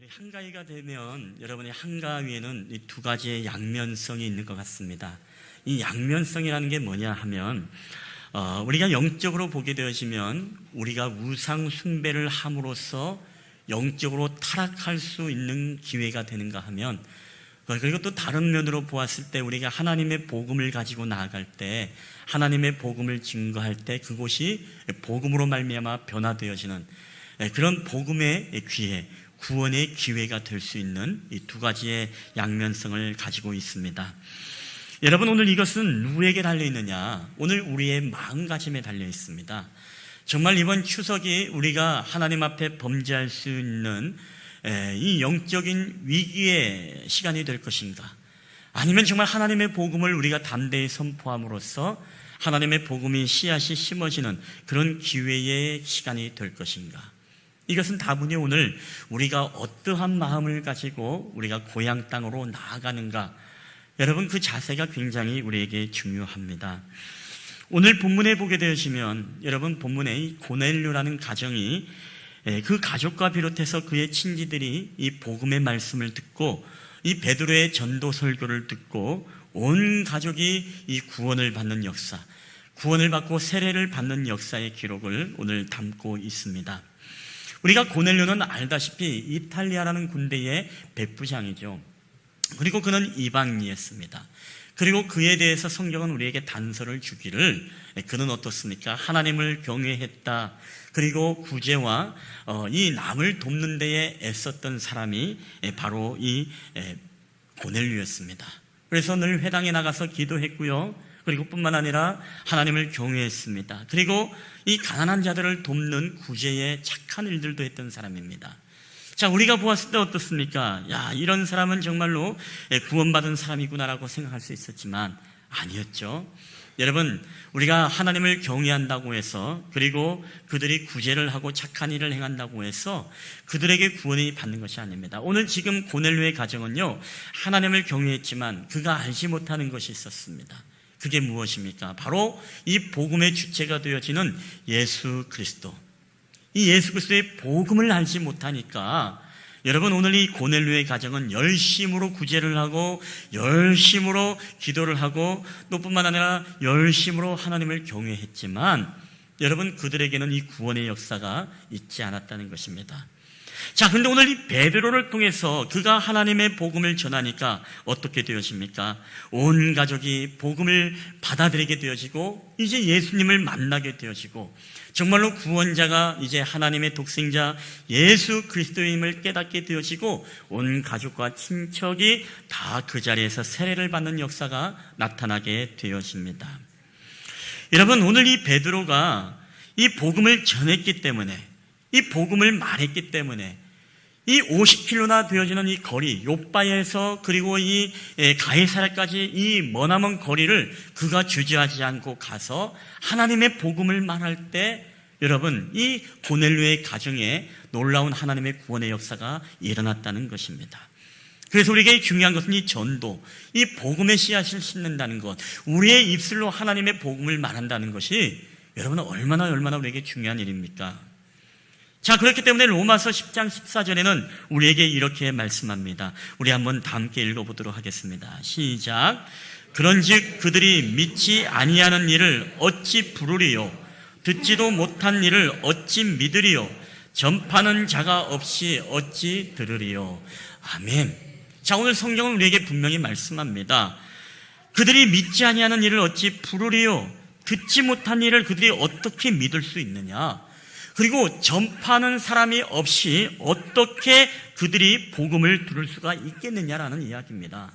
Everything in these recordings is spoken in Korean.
한가위가 되면 여러분의 한가위에는 이 두 가지의 양면성이 있는 것 같습니다. 이 양면성이라는 게 뭐냐 하면 우리가 영적으로 보게 되어지면 우리가 우상 숭배를 함으로써 영적으로 타락할 수 있는 기회가 되는가 하면, 그리고 또 다른 면으로 보았을 때 우리가 하나님의 복음을 가지고 나아갈 때, 하나님의 복음을 증거할 때 그곳이 복음으로 말미암아 변화되어지는 그런 복음의 기회, 구원의 기회가 될 수 있는 이 두 가지의 양면성을 가지고 있습니다. 여러분, 오늘 이것은 누구에게 달려있느냐? 오늘 우리의 마음가짐에 달려 있습니다. 정말 이번 추석이 우리가 하나님 앞에 범죄할 수 있는 이 영적인 위기의 시간이 될 것인가? 아니면 정말 하나님의 복음을 우리가 담대히 선포함으로써 하나님의 복음이 씨앗이 심어지는 그런 기회의 시간이 될 것인가? 이것은 다분히 오늘 우리가 어떠한 마음을 가지고 우리가 고향 땅으로 나아가는가, 여러분, 그 자세가 굉장히 우리에게 중요합니다. 오늘 본문에 보게 되시면 여러분, 본문에 이 고넬료라는 가정이 그 가족과 비롯해서 그의 친지들이 이 복음의 말씀을 듣고 이 베드로의 전도 설교를 듣고 온 가족이 이 구원을 받는 역사, 구원을 받고 세례를 받는 역사의 기록을 오늘 담고 있습니다. 우리가 고넬료는 알다시피 이탈리아라는 군대의 백부장이죠. 그리고 그는 이방인이었습니다. 그리고 그에 대해서 성경은 우리에게 단서를 주기를, 그는 어떻습니까? 하나님을 경외했다. 그리고 구제와 이 남을 돕는 데에 애썼던 사람이 바로 이 고넬료였습니다. 그래서 늘 회당에 나가서 기도했고요. 그리고 뿐만 아니라 하나님을 경외했습니다. 그리고 이 가난한 자들을 돕는 구제의 착한 일들도 했던 사람입니다. 자, 우리가 보았을 때 어떻습니까? 야, 이런 사람은 정말로 구원받은 사람이구나라고 생각할 수 있었지만 아니었죠. 여러분, 우리가 하나님을 경외한다고 해서, 그리고 그들이 구제를 하고 착한 일을 행한다고 해서 그들에게 구원이 받는 것이 아닙니다. 오늘 지금 고넬료의 가정은요, 하나님을 경외했지만 그가 알지 못하는 것이 있었습니다. 그게 무엇입니까? 바로 이 복음의 주체가 되어지는 예수 그리스도. 이 예수 그리스도의 복음을 알지 못하니까 여러분, 오늘 이 고넬료의 가정은 열심으로 구제를 하고 열심으로 기도를 하고 또 뿐만 아니라 열심으로 하나님을 경외했지만 여러분, 그들에게는 이 구원의 역사가 있지 않았다는 것입니다. 자, 그런데 오늘 이 베드로를 통해서 그가 하나님의 복음을 전하니까 어떻게 되어집니까? 온 가족이 복음을 받아들이게 되어지고 이제 예수님을 만나게 되어지고 정말로 구원자가 이제 하나님의 독생자 예수 그리스도임을 깨닫게 되어지고 온 가족과 친척이 다 그 자리에서 세례를 받는 역사가 나타나게 되어집니다. 여러분, 오늘 이 베드로가 이 복음을 전했기 때문에, 이 복음을 말했기 때문에 이 50km나 되어지는 이 거리, 요빠에서 그리고 이 가이사랴까지 이 머나먼 거리를 그가 주저하지 않고 가서 하나님의 복음을 말할 때 여러분, 이 고넬료의 가정에 놀라운 하나님의 구원의 역사가 일어났다는 것입니다. 그래서 우리에게 중요한 것은 이 전도, 이 복음의 씨앗을 심는다는 것, 우리의 입술로 하나님의 복음을 말한다는 것이 여러분, 얼마나 우리에게 중요한 일입니까? 자, 그렇기 때문에 로마서 10장 14절에는 우리에게 이렇게 말씀합니다. 우리 한번 다 함께 읽어보도록 하겠습니다. 시작. 그런즉 그들이 믿지 아니하는 일을 어찌 부르리요? 듣지도 못한 일을 어찌 믿으리요? 전파는 자가 없이 어찌 들으리요? 아멘. 자, 오늘 성경은 우리에게 분명히 말씀합니다. 그들이 믿지 아니하는 일을 어찌 부르리요? 듣지 못한 일을 그들이 어떻게 믿을 수 있느냐? 그리고 전파하는 사람이 없이 어떻게 그들이 복음을 들을 수가 있겠느냐라는 이야기입니다.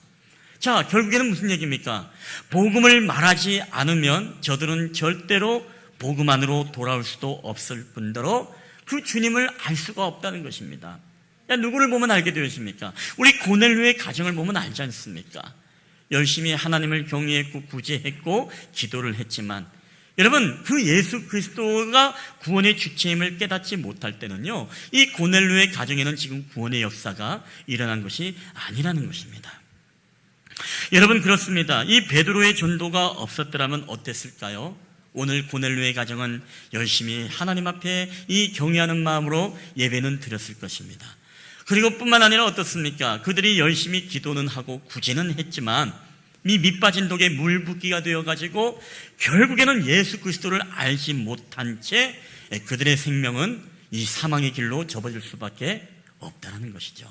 자, 결국에는 무슨 얘기입니까? 복음을 말하지 않으면 저들은 절대로 복음 안으로 돌아올 수도 없을 뿐더러 그 주님을 알 수가 없다는 것입니다. 누구를 보면 알게 되었습니까? 우리 고넬료의 가정을 보면 알지 않습니까? 열심히 하나님을 경외했고 구제했고 기도를 했지만 여러분, 그 예수 그리스도가 구원의 주체임을 깨닫지 못할 때는요, 이 고넬료의 가정에는 지금 구원의 역사가 일어난 것이 아니라는 것입니다. 여러분, 그렇습니다. 이 베드로의 전도가 없었더라면 어땠을까요? 오늘 고넬료의 가정은 열심히 하나님 앞에 이 경외하는 마음으로 예배는 드렸을 것입니다. 그리고 뿐만 아니라 어떻습니까? 그들이 열심히 기도는 하고 구제는 했지만 이 밑빠진 독에 물 붓기가 되어가지고 결국에는 예수 그리스도를 알지 못한 채 그들의 생명은 이 사망의 길로 접어질 수밖에 없다는 것이죠.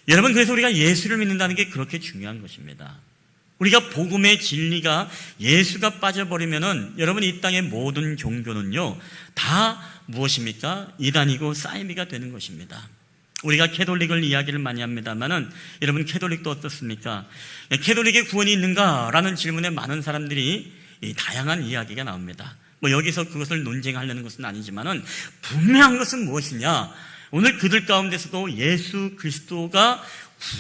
여러분, 그래서 우리가 예수를 믿는다는 게 그렇게 중요한 것입니다. 우리가 복음의 진리가 예수가 빠져버리면은 여러분 이 땅의 모든 종교는요 다 무엇입니까? 이단이고 싸이미가 되는 것입니다. 우리가 캐톨릭을 이야기를 많이 합니다만은 여러분 캐톨릭도 어떻습니까? 캐톨릭의 구원이 있는가라는 질문에 많은 사람들이 다양한 이야기가 나옵니다. 뭐 여기서 그것을 논쟁하려는 것은 아니지만은 분명한 것은 무엇이냐? 오늘 그들 가운데서도 예수 그리스도가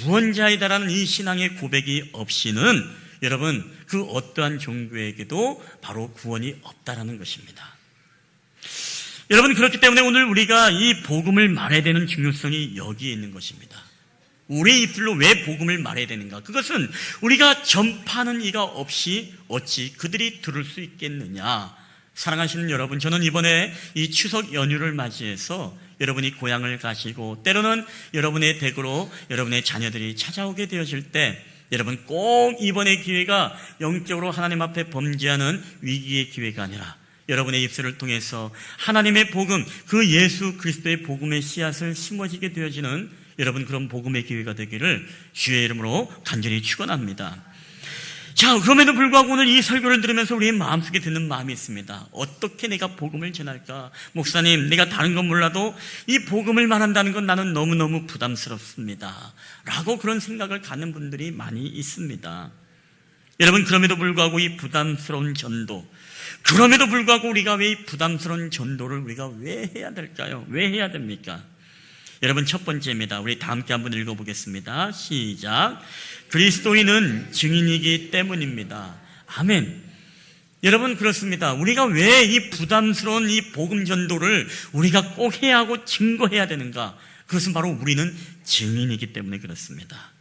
구원자이다라는 이 신앙의 고백이 없이는 여러분 그 어떠한 종교에게도 바로 구원이 없다라는 것입니다. 여러분, 그렇기 때문에 오늘 우리가 이 복음을 말해야 되는 중요성이 여기에 있는 것입니다. 우리의 입술로 왜 복음을 말해야 되는가? 그것은 우리가 전파하는 이가 없이 어찌 그들이 들을 수 있겠느냐? 사랑하시는 여러분, 저는 이번에 이 추석 연휴를 맞이해서 여러분이 고향을 가시고 때로는 여러분의 댁으로 여러분의 자녀들이 찾아오게 되어질 때 여러분 꼭 이번의 기회가 영적으로 하나님 앞에 범죄하는 위기의 기회가 아니라 여러분의 입술을 통해서 하나님의 복음, 그 예수 그리스도의 복음의 씨앗을 심어지게 되어지는 여러분 그런 복음의 기회가 되기를 주의 이름으로 간절히 축원합니다. 자, 그럼에도 불구하고 오늘 이 설교를 들으면서 우리의 마음속에 드는 마음이 있습니다. 어떻게 내가 복음을 전할까? 목사님, 내가 다른 건 몰라도 이 복음을 말한다는 건 나는 너무너무 부담스럽습니다. 라고 그런 생각을 갖는 분들이 많이 있습니다. 여러분, 그럼에도 불구하고 이 부담스러운 전도, 그럼에도 불구하고 우리가 왜 이 부담스러운 전도를 우리가 왜 해야 될까요? 왜 해야 됩니까? 여러분, 첫 번째입니다. 우리 다 함께 한번 읽어보겠습니다. 시작. 그리스도인은 증인이기 때문입니다. 아멘. 여러분, 그렇습니다. 우리가 왜 이 부담스러운 이 복음 전도를 우리가 꼭 해야 하고 증거해야 되는가? 그것은 바로 우리는 증인이기 때문에 그렇습니다.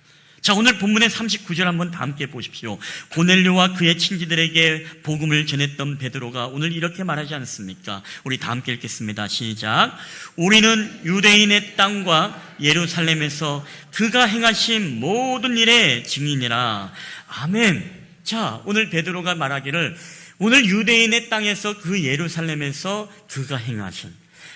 자, 오늘 본문의 39절 한번 다 함께 보십시오. 고넬료와 그의 친지들에게 복음을 전했던 베드로가 오늘 이렇게 말하지 않습니까? 우리 다 함께 읽겠습니다. 시작. 우리는 유대인의 땅과 예루살렘에서 그가 행하신 모든 일의 증인이라. 아멘. 자, 오늘 베드로가 말하기를 오늘 유대인의 땅에서 그 예루살렘에서 그가 행하신,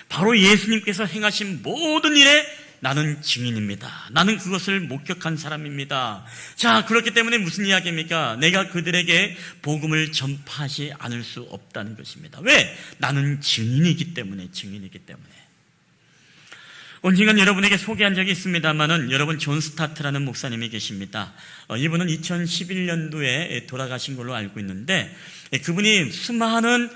바로 예수님께서 행하신 모든 일에 나는 증인입니다. 나는 그것을 목격한 사람입니다. 자, 그렇기 때문에 무슨 이야기입니까? 내가 그들에게 복음을 전파하지 않을 수 없다는 것입니다. 왜? 나는 증인이기 때문에. 언젠간 여러분에게 소개한 적이 있습니다만은 여러분 존 스타트라는 목사님이 계십니다. 이분은 2011년도에 돌아가신 걸로 알고 있는데 그분이 수많은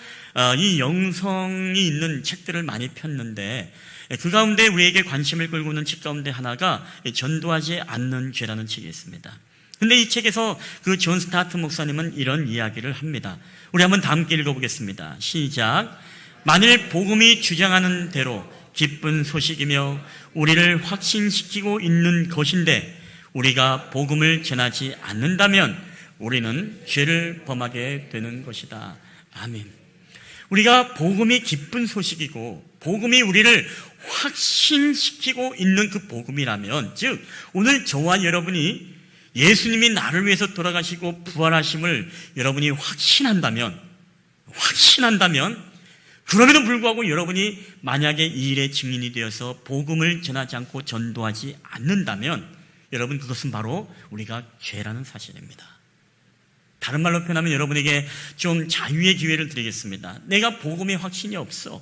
이 영성이 있는 책들을 많이 폈는데 그 가운데 우리에게 관심을 끌고 있는 책 가운데 하나가 전도하지 않는 죄라는 책이 있습니다. 근데 이 책에서 그 존 스타트 목사님은 이런 이야기를 합니다. 우리 한번 다 함께 읽어보겠습니다. 시작. 만일 복음이 주장하는 대로 기쁜 소식이며 우리를 확신시키고 있는 것인데 우리가 복음을 전하지 않는다면 우리는 죄를 범하게 되는 것이다. 아멘. 우리가 복음이 기쁜 소식이고 복음이 우리를 확신시키고 있는 그 복음이라면, 즉 오늘 저와 여러분이 예수님이 나를 위해서 돌아가시고 부활하심을 여러분이 확신한다면 그럼에도 불구하고 여러분이 만약에 이 일의 증인이 되어서 복음을 전하지 않고 전도하지 않는다면 여러분 그것은 바로 우리가 죄라는 사실입니다. 다른 말로 표현하면 여러분에게 좀 자유의 기회를 드리겠습니다. 내가 복음의 확신이 없어.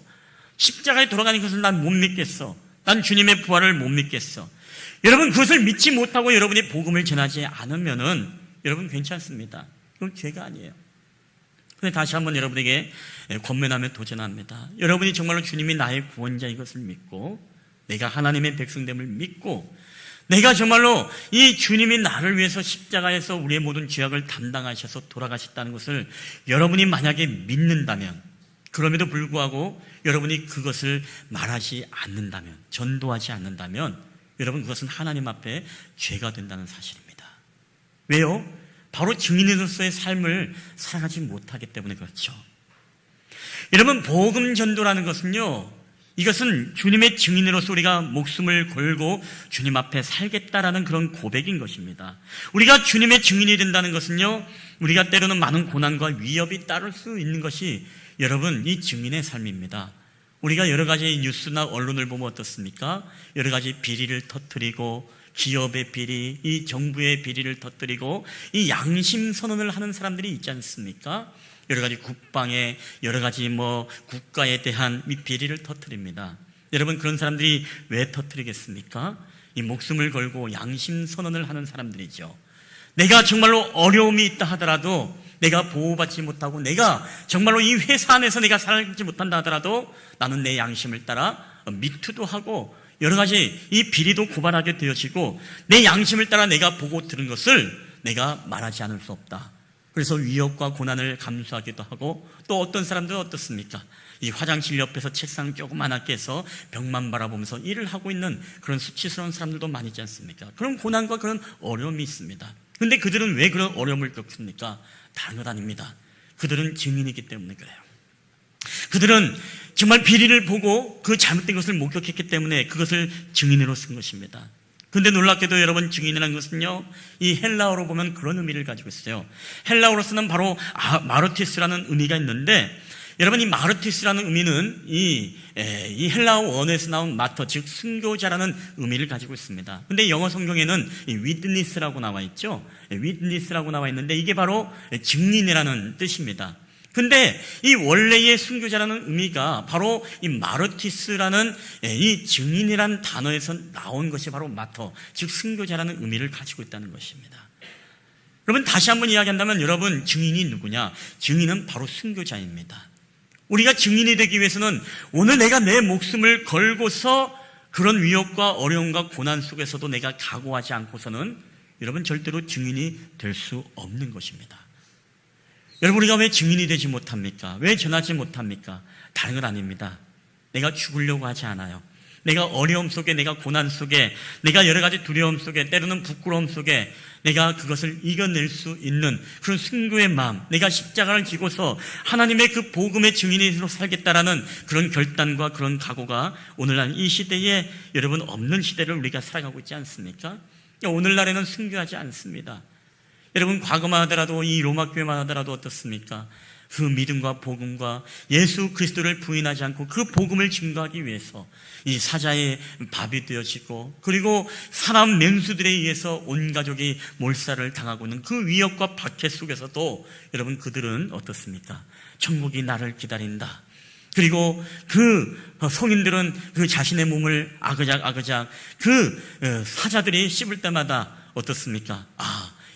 십자가에 돌아가는 것을 난 못 믿겠어. 난 주님의 부활을 못 믿겠어. 여러분 그것을 믿지 못하고 여러분이 복음을 전하지 않으면은 여러분 괜찮습니다. 그건 죄가 아니에요. 근데 다시 한번 여러분에게 권면하며 도전합니다. 여러분이 정말로 주님이 나의 구원자인 것을 믿고 내가 하나님의 백성됨을 믿고 내가 정말로 이 주님이 나를 위해서 십자가에서 우리의 모든 죄악을 담당하셔서 돌아가셨다는 것을 여러분이 만약에 믿는다면, 그럼에도 불구하고 여러분이 그것을 말하지 않는다면, 전도하지 않는다면 여러분 그것은 하나님 앞에 죄가 된다는 사실입니다. 왜요? 바로 증인으로서의 삶을 살아가지 못하기 때문에 그렇죠. 여러분 복음 전도라는 것은요, 이것은 주님의 증인으로서 우리가 목숨을 걸고 주님 앞에 살겠다라는 그런 고백인 것입니다. 우리가 주님의 증인이 된다는 것은요, 우리가 때로는 많은 고난과 위협이 따를 수 있는 것이 여러분 이 증인의 삶입니다. 우리가 여러 가지 뉴스나 언론을 보면 어떻습니까? 여러 가지 비리를 터뜨리고 기업의 비리, 이 정부의 비리를 터뜨리고 이 양심 선언을 하는 사람들이 있지 않습니까? 여러 가지 국방에 여러 가지 국가에 대한 이 비리를 터뜨립니다. 여러분 그런 사람들이 왜 터뜨리겠습니까? 이 목숨을 걸고 양심 선언을 하는 사람들이죠. 내가 정말로 어려움이 있다 하더라도 내가 보호받지 못하고 내가 정말로 이 회사 안에서 내가 살지 못한다 하더라도 나는 내 양심을 따라 미투도 하고 여러 가지 이 비리도 고발하게 되어지고 내 양심을 따라 내가 보고 들은 것을 내가 말하지 않을 수 없다. 그래서 위협과 고난을 감수하기도 하고 또 어떤 사람들은 어떻습니까? 이 화장실 옆에서 책상 조그만하게 해서 벽만 바라보면서 일을 하고 있는 그런 수치스러운 사람들도 많이 있지 않습니까? 그런 고난과 그런 어려움이 있습니다. 그런데 그들은 왜 그런 어려움을 겪습니까? 다른 것 아닙니다. 그들은 증인이기 때문에 그래요. 그들은 정말 비리를 보고 그 잘못된 것을 목격했기 때문에 그것을 증인으로 쓴 것입니다. 그런데 놀랍게도 여러분 증인이라는 것은요, 이 헬라어로 보면 그런 의미를 가지고 있어요. 헬라어로 쓰는 바로 마르티스라는 의미가 있는데 여러분 이 마르티스라는 의미는 이 헬라어 원어에서 나온 마터, 즉 순교자라는 의미를 가지고 있습니다. 그런데 영어 성경에는 이 witness라고 나와 있죠. witness라고 나와 있는데 이게 바로 증인이라는 뜻입니다. 근데 이 원래의 순교자라는 의미가 바로 이 마르티스라는 이 증인이라는 단어에서 나온 것이 바로 마터, 즉 순교자라는 의미를 가지고 있다는 것입니다. 여러분 다시 한번 이야기한다면 여러분 증인이 누구냐? 증인은 바로 순교자입니다. 우리가 증인이 되기 위해서는 오늘 내가 내 목숨을 걸고서 그런 위협과 어려움과 고난 속에서도 내가 각오하지 않고서는 여러분 절대로 증인이 될 수 없는 것입니다. 여러분 우리가 왜 증인이 되지 못합니까? 왜 전하지 못합니까? 다른 건 아닙니다. 내가 죽으려고 하지 않아요. 내가 어려움 속에, 내가 고난 속에, 내가 여러 가지 두려움 속에, 때로는 부끄러움 속에 내가 그것을 이겨낼 수 있는 그런 순교의 마음, 내가 십자가를 지고서 하나님의 그 복음의 증인으로 살겠다라는 그런 결단과 그런 각오가 오늘날 이 시대에 여러분 없는 시대를 우리가 살아가고 있지 않습니까? 오늘날에는 순교하지 않습니다. 여러분 과거만 하더라도 이 로마 교회만 하더라도 어떻습니까? 그 믿음과 복음과 예수 그리스도를 부인하지 않고 그 복음을 증거하기 위해서 이 사자의 밥이 되어지고 그리고 사람 맹수들에 의해서 온 가족이 몰살을 당하고 있는 그 위협과 박해 속에서도 여러분 그들은 어떻습니까? 천국이 나를 기다린다. 그리고 그 성인들은 그 자신의 몸을 아그작 그 사자들이 씹을 때마다 어떻습니까?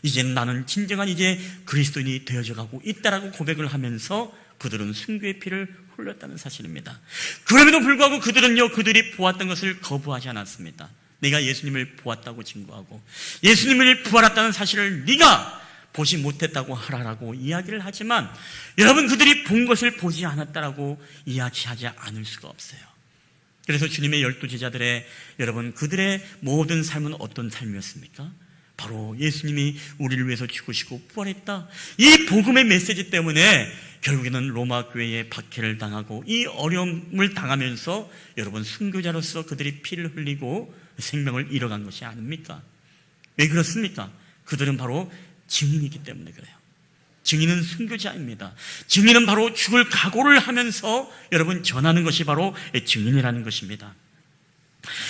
이제는 나는 진정한 이제 그리스도인이 되어져 가고 있다라고 고백을 하면서 그들은 순교의 피를 흘렸다는 사실입니다. 그럼에도 불구하고 그들이 보았던 것을 거부하지 않았습니다. 내가 예수님을 보았다고 증거하고 예수님을 부활했다는 사실을 네가 보지 못했다고 하라라고 이야기를 하지만 여러분 그들이 본 것을 보지 않았다라고 이야기하지 않을 수가 없어요. 그래서 주님의 12 제자들의 여러분 그들의 모든 삶은 어떤 삶이었습니까? 바로 예수님이 우리를 위해서 죽으시고 부활했다. 이 복음의 메시지 때문에 결국에는 로마 교회에 박해를 당하고 이 어려움을 당하면서 여러분 순교자로서 그들이 피를 흘리고 생명을 잃어간 것이 아닙니까? 왜 그렇습니까? 그들은 바로 증인이기 때문에 그래요. 증인은 순교자입니다. 증인은 바로 죽을 각오를 하면서 여러분 전하는 것이 바로 증인이라는 것입니다.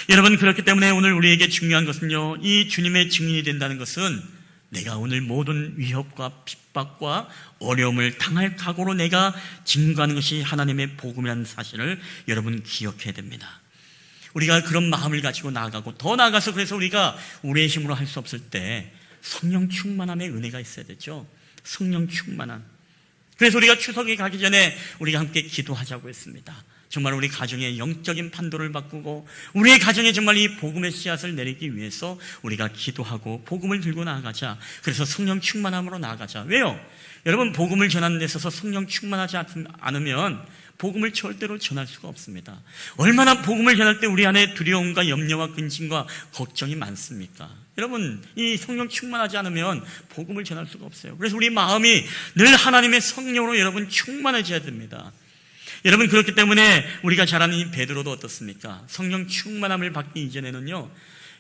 여러분 그렇기 때문에 오늘 우리에게 중요한 것은요, 이 주님의 증인이 된다는 것은 내가 오늘 모든 위협과 핍박과 어려움을 당할 각오로 내가 증거하는 것이 하나님의 복음이라는 사실을 여러분 기억해야 됩니다. 우리가 그런 마음을 가지고 나아가고 더 나아가서 그래서 우리가 우리의 힘으로 할 수 없을 때 성령 충만함의 은혜가 있어야 되죠. 성령 충만함. 그래서 우리가 추석에 가기 전에 우리가 함께 기도하자고 했습니다. 정말 우리 가정의 영적인 판도를 바꾸고 우리의 가정에 정말 이 복음의 씨앗을 내리기 위해서 우리가 기도하고 복음을 들고 나아가자. 그래서 성령 충만함으로 나아가자. 왜요? 여러분 복음을 전하는 데 있어서 성령 충만하지 않으면 복음을 절대로 전할 수가 없습니다. 얼마나 복음을 전할 때 우리 안에 두려움과 염려와 근심과 걱정이 많습니까? 여러분 이 성령 충만하지 않으면 복음을 전할 수가 없어요. 그래서 우리 마음이 늘 하나님의 성령으로 여러분 충만해져야 됩니다. 여러분, 그렇기 때문에 우리가 잘 아는 이 베드로도 어떻습니까? 성령 충만함을 받기 이전에는요,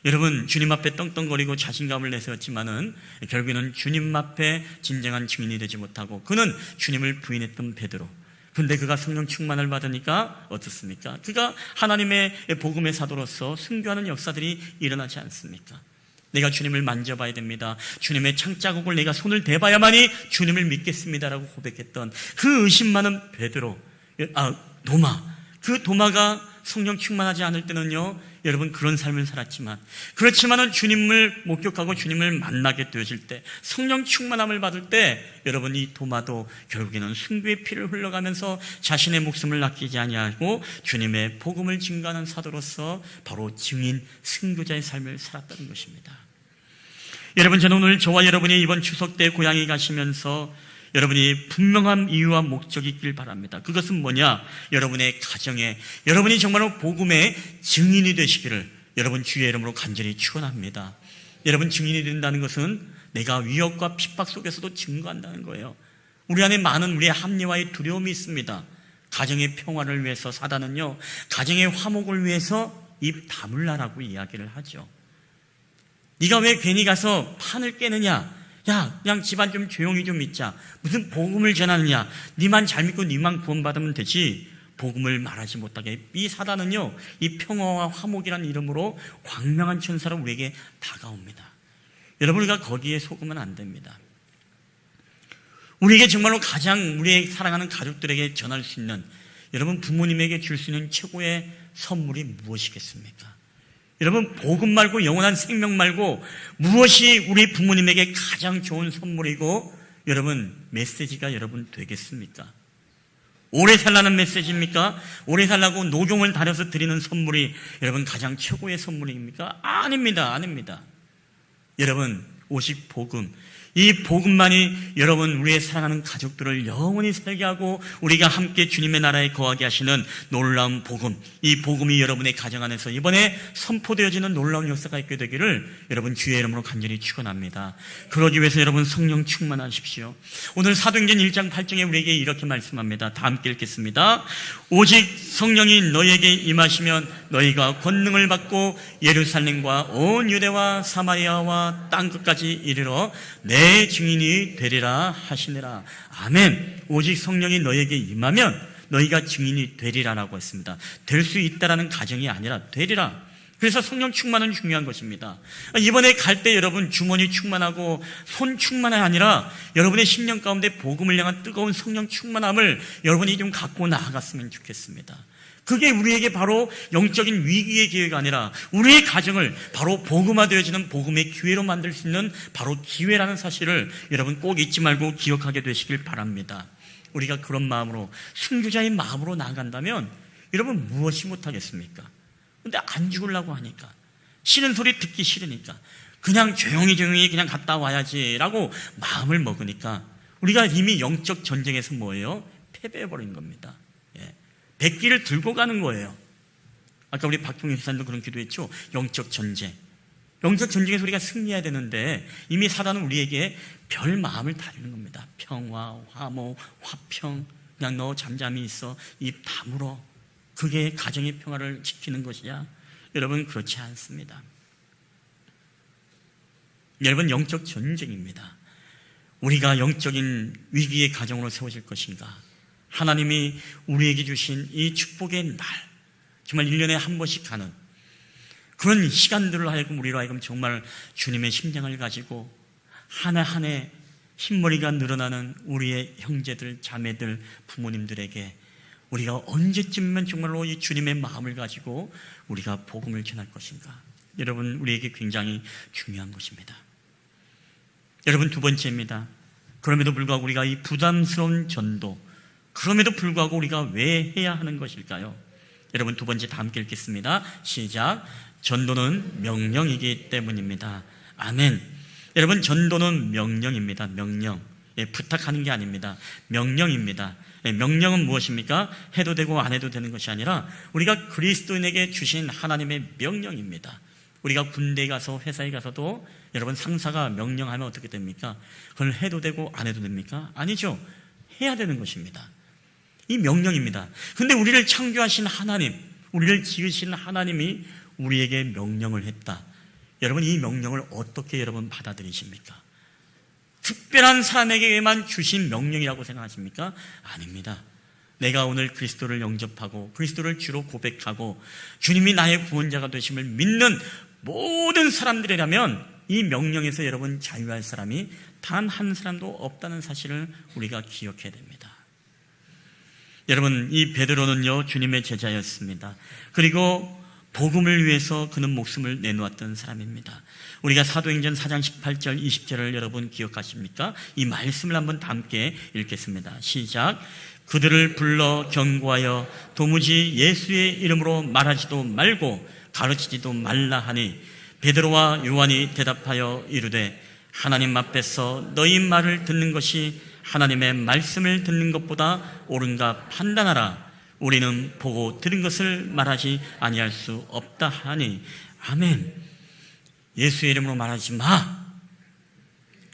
여러분, 주님 앞에 떵떵거리고 자신감을 내세웠지만은 결국에는 주님 앞에 진정한 증인이 되지 못하고 그는 주님을 부인했던 베드로. 근데 그가 성령 충만을 받으니까 어떻습니까? 그가 하나님의 복음의 사도로서 순교하는 역사들이 일어나지 않습니까? 내가 주님을 만져봐야 됩니다. 주님의 창자국을 내가 손을 대봐야만이 주님을 믿겠습니다라고 고백했던 그 의심 많은 베드로, 도마. 그 도마가 성령 충만하지 않을 때는요, 여러분, 그런 삶을 살았지만, 그렇지만은 주님을 목격하고 주님을 만나게 되어질 때, 성령 충만함을 받을 때, 여러분, 이 도마도 결국에는 순교의 피를 흘러가면서 자신의 목숨을 아끼지 아니하고 주님의 복음을 증거하는 사도로서 바로 증인, 순교자의 삶을 살았다는 것입니다. 여러분, 저는 오늘 저와 여러분이 이번 추석 때 고향에 가시면서 여러분이 분명한 이유와 목적이 있길 바랍니다. 그것은 뭐냐? 여러분의 가정에, 여러분이 정말로 복음의 증인이 되시기를 여러분 주의 이름으로 간절히 축원합니다. 여러분, 증인이 된다는 것은 내가 위협과 핍박 속에서도 증거한다는 거예요. 우리 안에 많은 우리의 합리화의 두려움이 있습니다. 가정의 평화를 위해서 사단은요, 가정의 화목을 위해서 입 다물라라고 이야기를 하죠. 네가 왜 괜히 가서 판을 깨느냐? 야, 그냥 집안 좀 조용히 좀 있자. 무슨 복음을 전하느냐? 네만 잘 믿고 네만 구원받으면 되지. 복음을 말하지 못하게. 이 사단은요, 이 평화와 화목이라는 이름으로 광명한 천사로 우리에게 다가옵니다. 여러분, 우리가 거기에 속으면 안 됩니다. 우리에게 정말로 가장 우리의 사랑하는 가족들에게 전할 수 있는, 여러분, 부모님에게 줄 수 있는 최고의 선물이 무엇이겠습니까? 여러분, 복음 말고, 영원한 생명 말고 무엇이 우리 부모님에게 가장 좋은 선물이고 여러분 메시지가 여러분 되겠습니까? 오래 살라는 메시지입니까? 오래 살라고 녹용을 다려서 드리는 선물이 여러분 가장 최고의 선물입니까? 아닙니다. 여러분, 오직 복음, 이 복음만이 여러분 우리의 사랑하는 가족들을 영원히 살게 하고 우리가 함께 주님의 나라에 거하게 하시는 놀라운 복음, 이 복음이 여러분의 가정 안에서 이번에 선포되어지는 놀라운 역사가 있게 되기를 여러분 주의 이름으로 간절히 축원합니다. 그러기 위해서 여러분 성령 충만하십시오. 오늘 사도행전 1장 8절에 우리에게 이렇게 말씀합니다. 다 함께 읽겠습니다. 오직 성령이 너희에게 임하시면 너희가 권능을 받고 예루살렘과 온 유대와 사마리아와 땅끝까지 이르러 내 증인이 되리라 하시니라. 아멘. 오직 성령이 너희에게 임하면 너희가 증인이 되리라라고 했습니다. 될 수 있다라는 가정이 아니라 되리라. 그래서 성령 충만은 중요한 것입니다. 이번에 갈 때 여러분 주머니 충만하고 손 충만이 아니라 여러분의 심령 가운데 복음을 향한 뜨거운 성령 충만함을 여러분이 좀 갖고 나아갔으면 좋겠습니다. 그게 우리에게 바로 영적인 위기의 기회가 아니라 우리의 가정을 바로 복음화되어지는 복음의 기회로 만들 수 있는 바로 기회라는 사실을 여러분 꼭 잊지 말고 기억하게 되시길 바랍니다. 우리가 그런 마음으로 순교자의 마음으로 나아간다면 여러분 무엇이 못하겠습니까? 근데 안 죽으려고 하니까, 싫은 소리 듣기 싫으니까 그냥 조용히 그냥 갔다 와야지라고 마음을 먹으니까 우리가 이미 영적 전쟁에서 뭐예요? 패배해버린 겁니다. 백기를 들고 가는 거예요. 아까 우리 박종희 집사님도 그런 기도했죠. 영적 전쟁. 영적 전쟁에서 우리가 승리해야 되는데 이미 사단은 우리에게 별 마음을 다루는 겁니다. 평화, 화목, 화평. 그냥 너 잠잠히 있어. 입 다물어. 그게 가정의 평화를 지키는 것이야? 여러분, 그렇지 않습니다. 여러분, 영적 전쟁입니다. 우리가 영적인 위기의 가정으로 세워질 것인가? 하나님이 우리에게 주신 이 축복의 날, 정말 1년에 한 번씩 가는 그런 시간들을 하여금 우리로 하여금 정말 주님의 심장을 가지고 한 해 흰머리가 늘어나는 우리의 형제들, 자매들, 부모님들에게 우리가 언제쯤이면 정말로 이 주님의 마음을 가지고 우리가 복음을 전할 것인가? 여러분, 우리에게 굉장히 중요한 것입니다. 여러분, 두 번째입니다. 그럼에도 불구하고 우리가 이 부담스러운 전도, 그럼에도 불구하고 우리가 왜 해야 하는 것일까요? 여러분, 두 번째 다 함께 읽겠습니다. 시작. 전도는 명령이기 때문입니다. 아멘. 여러분, 전도는 명령입니다. 명령. 부탁하는 게 아닙니다. 명령입니다. 명령은 무엇입니까? 해도 되고 안 해도 되는 것이 아니라 우리가 그리스도인에게 주신 하나님의 명령입니다. 우리가 군대에 가서 회사에 가서도 여러분 상사가 명령하면 어떻게 됩니까? 그걸 해도 되고 안 해도 됩니까? 아니죠. 해야 되는 것입니다. 이 명령입니다. 근데 우리를 창조하신 하나님, 우리를 지으신 하나님이 우리에게 명령을 했다. 여러분, 이 명령을 어떻게 여러분 받아들이십니까? 특별한 사람에게만 주신 명령이라고 생각하십니까? 아닙니다. 내가 오늘 그리스도를 영접하고 그리스도를 주로 고백하고 주님이 나의 구원자가 되심을 믿는 모든 사람들이라면 이 명령에서 여러분 자유할 사람이 단 한 사람도 없다는 사실을 우리가 기억해야 됩니다. 여러분, 이 베드로는요 주님의 제자였습니다. 그리고 복음을 위해서 그는 목숨을 내놓았던 사람입니다. 우리가 사도행전 4장 18절 20절을 여러분 기억하십니까? 이 말씀을 한번 함께 읽겠습니다. 시작. 그들을 불러 경고하여 도무지 예수의 이름으로 말하지도 말고 가르치지도 말라 하니 베드로와 요한이 대답하여 이르되 하나님 앞에서 너희 말을 듣는 것이 하나님의 말씀을 듣는 것보다 옳은가 판단하라. 우리는 보고 들은 것을 말하지 아니할 수 없다 하니. 아멘. 예수의 이름으로 말하지 마.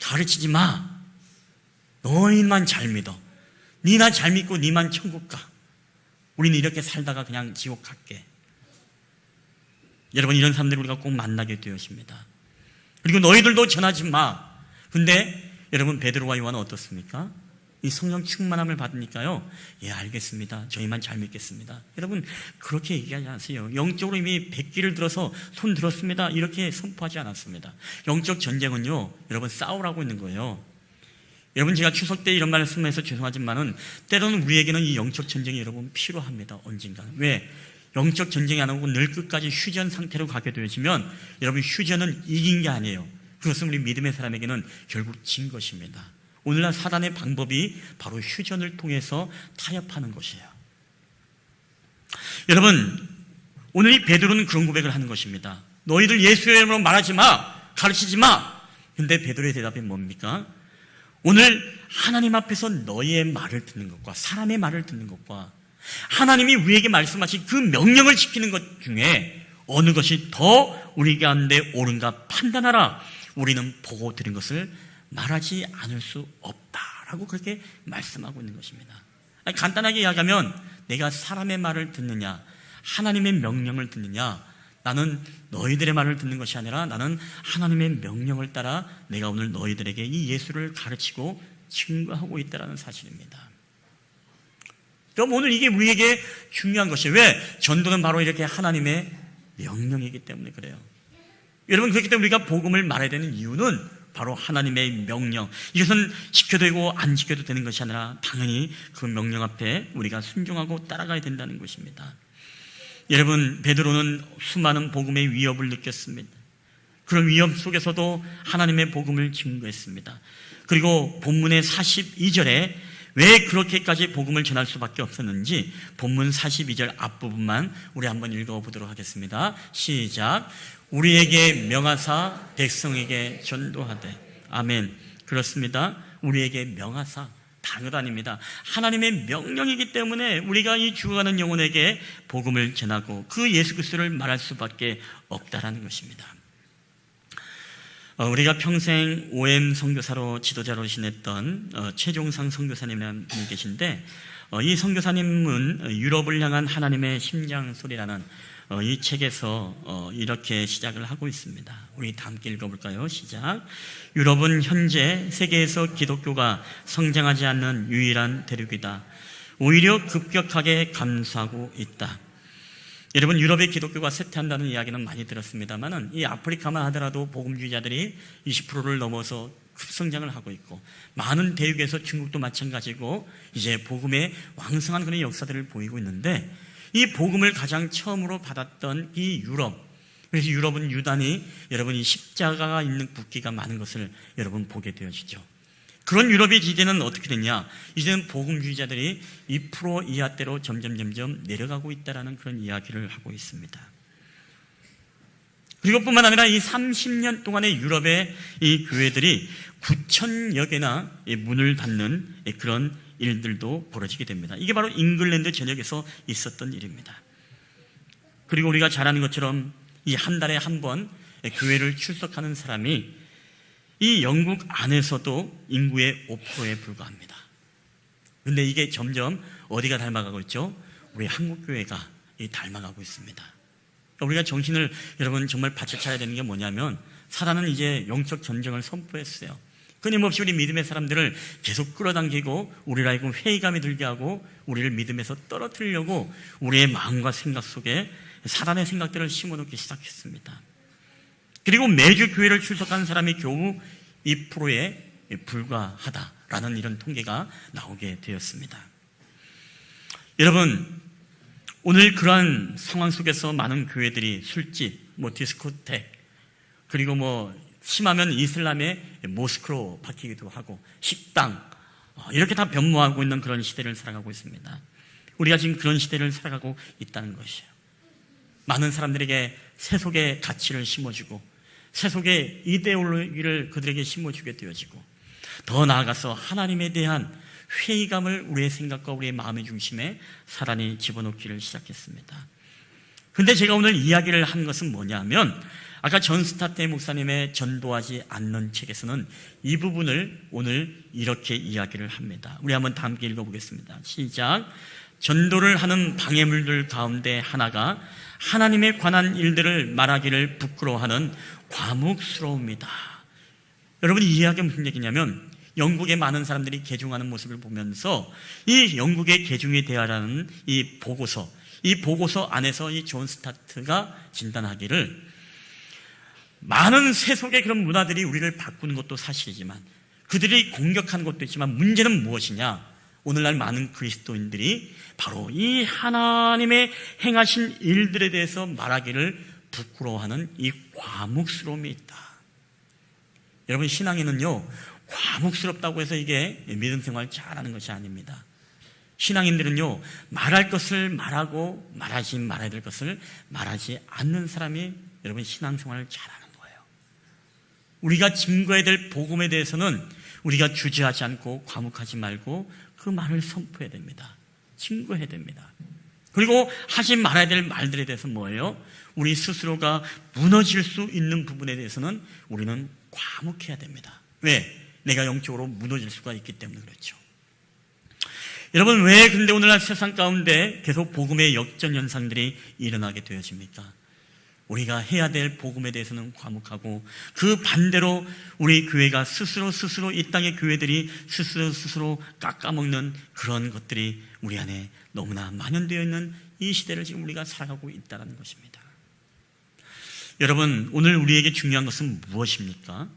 가르치지 마. 너희만 잘 믿어. 니나 잘 믿고 니만 천국 가. 우리는 이렇게 살다가 그냥 지옥 갈게. 여러분, 이런 사람들을 우리가 꼭 만나게 되었습니다. 그리고 너희들도 전하지 마. 근데 여러분, 베드로와 요한은 어떻습니까? 이 성령 충만함을 받으니까요, 예, 알겠습니다. 저희만 잘 믿겠습니다. 여러분, 그렇게 얘기하지 않으세요. 영적으로 이미 백기를 들어서 손 들었습니다. 이렇게 선포하지 않았습니다. 영적 전쟁은요, 여러분, 싸우라고 있는 거예요. 여러분, 제가 추석 때 이런 말씀해서 죄송하지만은 때로는 우리에게는 이 영적 전쟁이 여러분 필요합니다. 언젠가는. 왜? 영적 전쟁이 안 오고 늘 끝까지 휴전 상태로 가게 되어지면 여러분, 휴전은 이긴 게 아니에요. 그것은 우리 믿음의 사람에게는 결국 진 것입니다. 오늘날 사단의 방법이 바로 휴전을 통해서 타협하는 것이에요. 여러분, 오늘 이 베드로는 그런 고백을 하는 것입니다. 너희들 예수의 이름으로 말하지 마. 가르치지 마. 근데 베드로의 대답이 뭡니까? 오늘 하나님 앞에서 너희의 말을 듣는 것과 사람의 말을 듣는 것과 하나님이 우리에게 말씀하신 그 명령을 지키는 것 중에 어느 것이 더 우리 가운데 옳은가 판단하라. 우리는 보고 들은 것을 말하지 않을 수 없다라고 그렇게 말씀하고 있는 것입니다. 간단하게 이야기하면 내가 사람의 말을 듣느냐 하나님의 명령을 듣느냐, 나는 너희들의 말을 듣는 것이 아니라 나는 하나님의 명령을 따라 내가 오늘 너희들에게 이 예수를 가르치고 증거하고 있다는 사실입니다. 그럼 오늘 이게 우리에게 중요한 것이에요. 왜? 전도는 바로 이렇게 하나님의 명령이기 때문에 그래요. 여러분, 그렇기 때문에 우리가 복음을 말해야 되는 이유는 바로 하나님의 명령. 이것은 지켜도 되고 안 지켜도 되는 것이 아니라 당연히 그 명령 앞에 우리가 순종하고 따라가야 된다는 것입니다. 여러분, 베드로는 수많은 복음의 위협을 느꼈습니다. 그런 위협 속에서도 하나님의 복음을 증거했습니다. 그리고 본문의 42절에 왜 그렇게까지 복음을 전할 수밖에 없었는지 본문 42절 앞부분만 우리 한번 읽어보도록 하겠습니다. 시작. 우리에게 명하사 백성에게 전도하되. 아멘. 그렇습니다. 우리에게 명하사, 다른 것 아닙니다. 하나님의 명령이기 때문에 우리가 이 죽어가는 영혼에게 복음을 전하고 그 예수 그리스도를 말할 수밖에 없다라는 것입니다. 우리가 평생 OM 선교사로 지도자로 지냈던 최종상 선교사님이라는 분이 계신데, 이 선교사님은 유럽을 향한 하나님의 심장 소리라는 이 책에서 이렇게 시작을 하고 있습니다. 우리 다 함께 읽어볼까요? 시작. 유럽은 현재 세계에서 기독교가 성장하지 않는 유일한 대륙이다. 오히려 급격하게 감소하고 있다. 여러분, 유럽의 기독교가 쇠퇴한다는 이야기는 많이 들었습니다만 이 아프리카만 하더라도 복음주의자들이 20%를 넘어서 급성장을 하고 있고, 많은 대륙에서 중국도 마찬가지고 이제 복음의 왕성한 그런 역사들을 보이고 있는데, 이 복음을 가장 처음으로 받았던 이 유럽, 그래서 유럽은 유단히 여러분 이 십자가가 있는 국기가 많은 것을 여러분 보게 되어지죠. 그런 유럽의 이제는 어떻게 됐냐? 이제는 복음주의자들이 2% 이하대로 점점 내려가고 있다는 그런 이야기를 하고 있습니다. 그리고 뿐만 아니라 이 30년 동안의 유럽의 이 교회들이 9,000여 개나 문을 닫는 그런 일들도 벌어지게 됩니다. 이게 바로 잉글랜드 전역에서 있었던 일입니다. 그리고 우리가 잘 아는 것처럼 이 한 달에 한 번 교회를 출석하는 사람이 이 영국 안에서도 인구의 5%에 불과합니다. 근데 이게 점점 어디가 닮아가고 있죠? 우리 한국교회가 닮아가고 있습니다. 우리가 정신을 여러분 정말 바짝 차려야 되는 게 뭐냐면, 사단은 이제 영적 전쟁을 선포했어요. 끊임없이 우리 믿음의 사람들을 계속 끌어당기고 우리를 하여금 회의감이 들게 하고 우리를 믿음에서 떨어뜨리려고 우리의 마음과 생각 속에 사단의 생각들을 심어놓기 시작했습니다. 그리고 매주 교회를 출석하는 사람이 겨우 2%에 불과하다라는 이런 통계가 나오게 되었습니다. 여러분, 오늘 그러한 상황 속에서 많은 교회들이 술집, 디스코텍, 그리고 심하면 이슬람의 모스크로 바뀌기도 하고 식당, 이렇게 다 변모하고 있는 그런 시대를 살아가고 있습니다. 우리가 지금 그런 시대를 살아가고 있다는 것이에요. 많은 사람들에게 세속의 가치를 심어주고 세속의 이데올로기를 그들에게 심어주게 되어지고, 더 나아가서 하나님에 대한 회의감을 우리의 생각과 우리의 마음의 중심에 사단이 집어넣기를 시작했습니다. 근데 제가 오늘 이야기를 한 것은 뭐냐면, 아까 존 스타트 목사님의 전도하지 않는 책에서는 이 부분을 오늘 이렇게 이야기를 합니다. 우리 한번 다 함께 읽어보겠습니다. 시작. 전도를 하는 방해물들 가운데 하나가 하나님에 관한 일들을 말하기를 부끄러워하는 과묵스러움이다. 여러분, 이 이야기가 무슨 얘기냐면, 영국의 많은 사람들이 개종하는 모습을 보면서 이 영국의 개종에 대하라는 이 보고서 안에서 이 존 스타트가 진단하기를, 많은 세속의 그런 문화들이 우리를 바꾸는 것도 사실이지만 그들이 공격하는 것도 있지만 문제는 무엇이냐? 오늘날 많은 그리스도인들이 바로 이 하나님의 행하신 일들에 대해서 말하기를 부끄러워하는 이 과묵스러움이 있다. 여러분, 신앙인은요, 과묵스럽다고 해서 이게 믿음 생활 잘하는 것이 아닙니다. 신앙인들은요, 말할 것을 말하고 말하지 말아야 될 것을 말하지 않는 사람이 여러분 신앙생활을 잘하는 거예요. 우리가 증거해야 될 복음에 대해서는 우리가 주저하지 않고 과묵하지 말고 그 말을 선포해야 됩니다. 증거해야 됩니다. 그리고 하지 말아야 될 말들에 대해서 뭐예요? 우리 스스로가 무너질 수 있는 부분에 대해서는 우리는 과묵해야 됩니다. 왜? 내가 영적으로 무너질 수가 있기 때문에 그렇죠. 여러분, 왜 근데 오늘날 세상 가운데 계속 복음의 역전 현상들이 일어나게 되어집니까? 우리가 해야 될 복음에 대해서는 과묵하고, 그 반대로 우리 교회가 스스로 이 땅의 교회들이 스스로 깎아먹는 그런 것들이 우리 안에 너무나 만연되어 있는 이 시대를 지금 우리가 살아가고 있다는 것입니다. 여러분, 오늘 우리에게 중요한 것은 무엇입니까?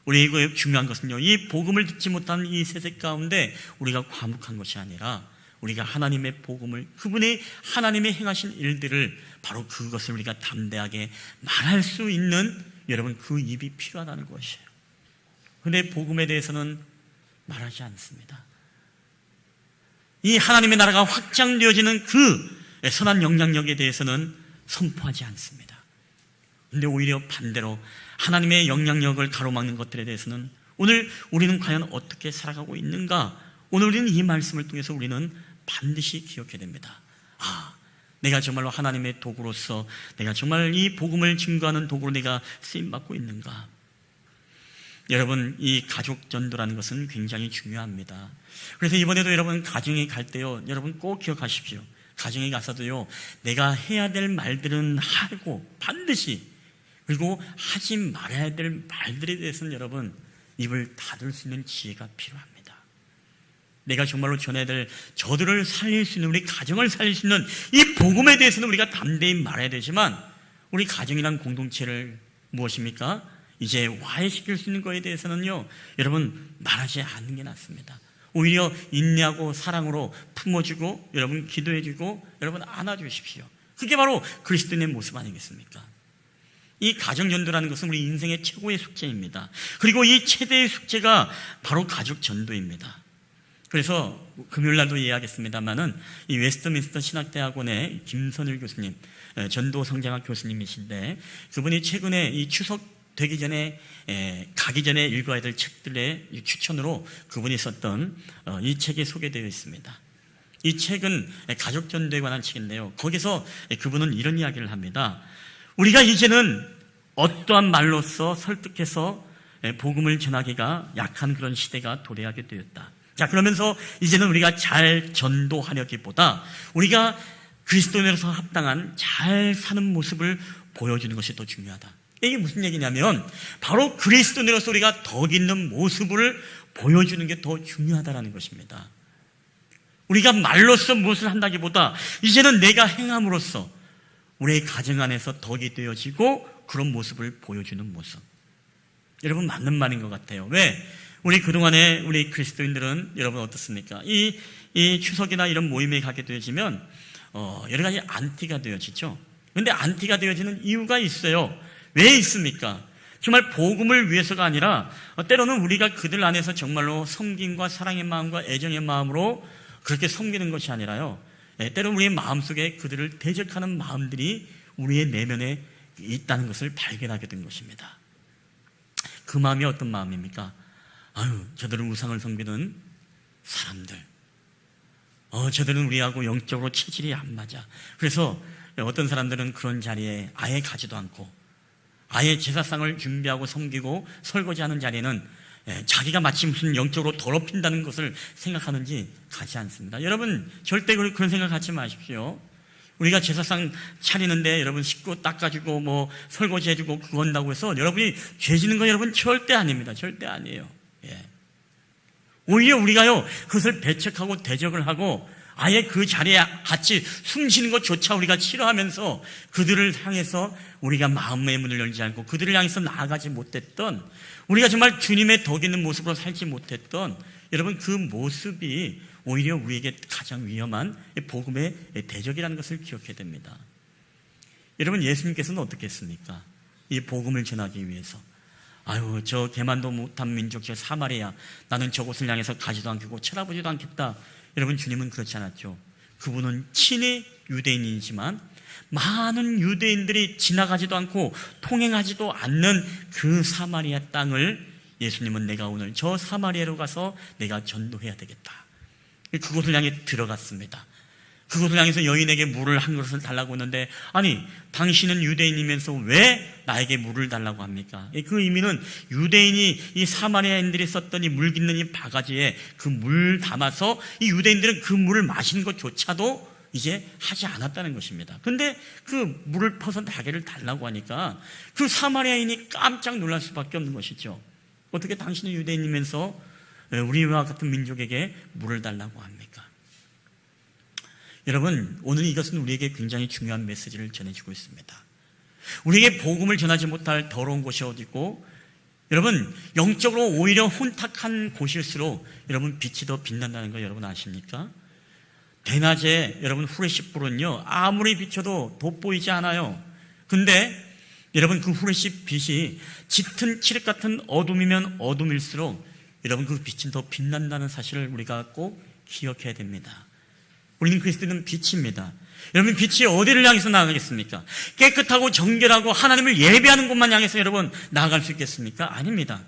우리에게 중요한 것은요, 이 복음을 듣지 못한 이 세대 가운데 우리가 과묵한 것이 아니라 우리가 하나님의 복음을, 그분의 하나님의 행하신 일들을, 바로 그것을 우리가 담대하게 말할 수 있는 여러분 그 입이 필요하다는 것이에요. 그런데 복음에 대해서는 말하지 않습니다. 이 하나님의 나라가 확장되어지는 그 선한 영향력에 대해서는 선포하지 않습니다. 그런데 오히려 반대로 하나님의 영향력을 가로막는 것들에 대해서는 오늘 우리는 과연 어떻게 살아가고 있는가? 오늘 우리는 이 말씀을 통해서 우리는 반드시 기억해야 됩니다. 내가 정말로 하나님의 도구로서 내가 정말 이 복음을 증거하는 도구로 내가 쓰임받고 있는가? 여러분, 이 가족 전도라는 것은 굉장히 중요합니다. 그래서 이번에도 여러분 가정에 갈 때요, 여러분 꼭 기억하십시오. 가정에 가서도요, 내가 해야 될 말들은 하고 반드시, 그리고 하지 말아야 될 말들에 대해서는 여러분 입을 닫을 수 있는 지혜가 필요합니다. 내가 정말로 전해야 될 저들을 살릴 수 있는, 우리 가정을 살릴 수 있는 이 복음에 대해서는 우리가 담대히 말해야 되지만, 우리 가정이란 공동체를 무엇입니까? 이제 화해시킬 수 있는 것에 대해서는요, 여러분 말하지 않는 게 낫습니다. 오히려 인내하고 사랑으로 품어주고 여러분 기도해주고 여러분 안아주십시오. 그게 바로 그리스도인의 모습 아니겠습니까? 이 가정전도라는 것은 우리 인생의 최고의 숙제입니다. 그리고 이 최대의 숙제가 바로 가족 전도입니다. 그래서 금요일날도 이야기했습니다만은 이 웨스트민스터 신학대학원의 김선일 교수님, 전도 성장학 교수님이신데, 그분이 최근에 이 추석 되기 전에 가기 전에 읽어야 될 책들의 추천으로 그분이 썼던 이 책이 소개되어 있습니다. 이 책은 가족 전도에 관한 책인데요, 거기서 그분은 이런 이야기를 합니다. 우리가 이제는 어떠한 말로써 설득해서 복음을 전하기가 약한 그런 시대가 도래하게 되었다. 자, 그러면서 이제는 우리가 잘 전도하려기보다 우리가 그리스도인으로서 합당한 잘 사는 모습을 보여주는 것이 더 중요하다. 이게 무슨 얘기냐면 바로 그리스도인으로서 우리가 덕 있는 모습을 보여주는 게 더 중요하다는 것입니다. 우리가 말로써 무엇을 한다기보다 이제는 내가 행함으로써 우리의 가정 안에서 덕이 되어지고 그런 모습을 보여주는 모습. 여러분, 맞는 말인 것 같아요. 왜? 우리 그동안에 우리 그리스도인들은 여러분 어떻습니까? 이 추석이나 이런 모임에 가게 되어지면 여러 가지 안티가 되어지죠. 그런데 안티가 되어지는 이유가 있어요. 왜 있습니까? 정말 복음을 위해서가 아니라 때로는 우리가 그들 안에서 정말로 섬김과 사랑의 마음과 애정의 마음으로 그렇게 섬기는 것이 아니라요, 때로는 우리의 마음속에 그들을 대적하는 마음들이 우리의 내면에 있다는 것을 발견하게 된 것입니다. 그 마음이 어떤 마음입니까? 아유, 저들은 우상을 섬기는 사람들, 저들은 우리하고 영적으로 체질이 안 맞아. 그래서 어떤 사람들은 그런 자리에 아예 가지도 않고 아예 제사상을 준비하고 섬기고 설거지하는 자리에는 자기가 마치 무슨 영적으로 더럽힌다는 것을 생각하는지 가지 않습니다. 여러분, 절대 그런 생각하지 마십시오. 우리가 제사상 차리는데 여러분 식구 닦아주고 뭐 설거지해주고 그거 한다고 해서 여러분이 죄 지는 거 여러분 절대 아닙니다. 절대 아니에요. 오히려 우리가요, 그것을 배척하고 대적을 하고 아예 그 자리에 같이 숨쉬는 것조차 우리가 싫어하면서 그들을 향해서 우리가 마음의 문을 열지 않고 그들을 향해서 나아가지 못했던, 우리가 정말 주님의 덕 있는 모습으로 살지 못했던 여러분, 그 모습이 오히려 우리에게 가장 위험한 복음의 대적이라는 것을 기억해야 됩니다. 여러분, 예수님께서는 어떻게 했습니까? 이 복음을 전하기 위해서 아유, 저 개만도 못한 민족 저 사마리아, 나는 저곳을 향해서 가지도 않겠고 쳐다보지도 않겠다. 여러분, 주님은 그렇지 않았죠. 그분은 친히 유대인이지만 많은 유대인들이 지나가지도 않고 통행하지도 않는 그 사마리아 땅을 예수님은 내가 오늘 저 사마리아로 가서 내가 전도해야 되겠다. 그곳을 향해 들어갔습니다. 그곳을 향해서 여인에게 물을 한 그릇을 달라고 했는데, 아니, 당신은 유대인이면서 왜 나에게 물을 달라고 합니까? 그 의미는 유대인이 이 사마리아인들이 썼던 이 물 깃는 이 바가지에 그 물 담아서 이 유대인들은 그 물을 마시는 것조차도 이제 하지 않았다는 것입니다. 근데 그 물을 퍼서 나게를 달라고 하니까 그 사마리아인이 깜짝 놀랄 수밖에 없는 것이죠. 어떻게 당신은 유대인이면서 우리와 같은 민족에게 물을 달라고 합니까? 여러분, 오늘 이것은 우리에게 굉장히 중요한 메시지를 전해주고 있습니다. 우리에게 복음을 전하지 못할 더러운 곳이 어디 있고, 여러분, 영적으로 오히려 혼탁한 곳일수록 여러분 빛이 더 빛난다는 거 여러분 아십니까? 대낮에 여러분 후레쉬 불은요, 아무리 비춰도 돋보이지 않아요. 근데 여러분, 그 후레쉬 빛이 짙은 칠흑 같은 어둠이면 어둠일수록 여러분 그 빛은 더 빛난다는 사실을 우리가 꼭 기억해야 됩니다. 우리는 그리스도는 빛입니다. 여러분, 빛이 어디를 향해서 나아가겠습니까? 깨끗하고 정결하고 하나님을 예배하는 곳만 향해서 여러분 나아갈 수 있겠습니까? 아닙니다.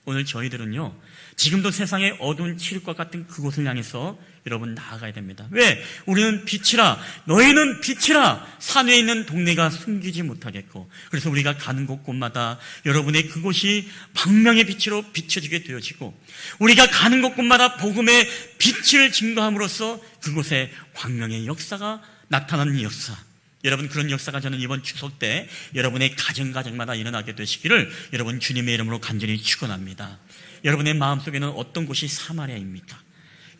오늘 저희들은요, 지금도 세상의 어두운 칠흑과 같은 그곳을 향해서 여러분 나아가야 됩니다. 왜? 우리는 빛이라, 너희는 빛이라 산 위에 있는 동네가 숨기지 못하겠고, 그래서 우리가 가는 곳곳마다 여러분의 그곳이 광명의 빛으로 비춰지게 되어지고, 우리가 가는 곳곳마다 복음의 빛을 증거함으로써 그곳에 광명의 역사가 나타나는 역사, 여러분, 그런 역사가 저는 이번 추석 때 여러분의 가정마다 일어나게 되시기를 여러분 주님의 이름으로 간절히 축원합니다. 여러분의 마음속에는 어떤 곳이 사마리아입니까?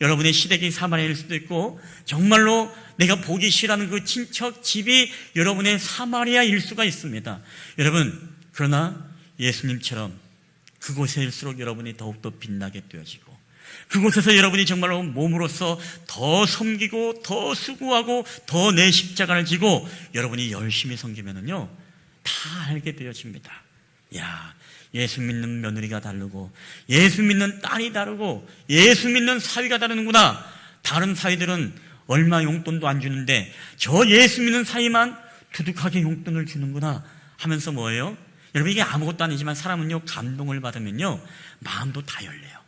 여러분의 시댁이 사마리아일 수도 있고, 정말로 내가 보기 싫어하는 그 친척 집이 여러분의 사마리아일 수가 있습니다. 여러분, 그러나 예수님처럼 그곳일수록 여러분이 더욱더 빛나게 되어지고, 그곳에서 여러분이 정말로 몸으로서 더 섬기고 더 수고하고 더 내 십자가를 지고 여러분이 열심히 섬기면은요, 다 알게 되어집니다. 야, 예수 믿는 며느리가 다르고 예수 믿는 딸이 다르고 예수 믿는 사위가 다르는구나. 다른 사위들은 얼마 용돈도 안 주는데 저 예수 믿는 사위만 두둑하게 용돈을 주는구나 하면서 뭐예요? 여러분, 이게 아무것도 아니지만 사람은요, 감동을 받으면요 마음도 다 열려요.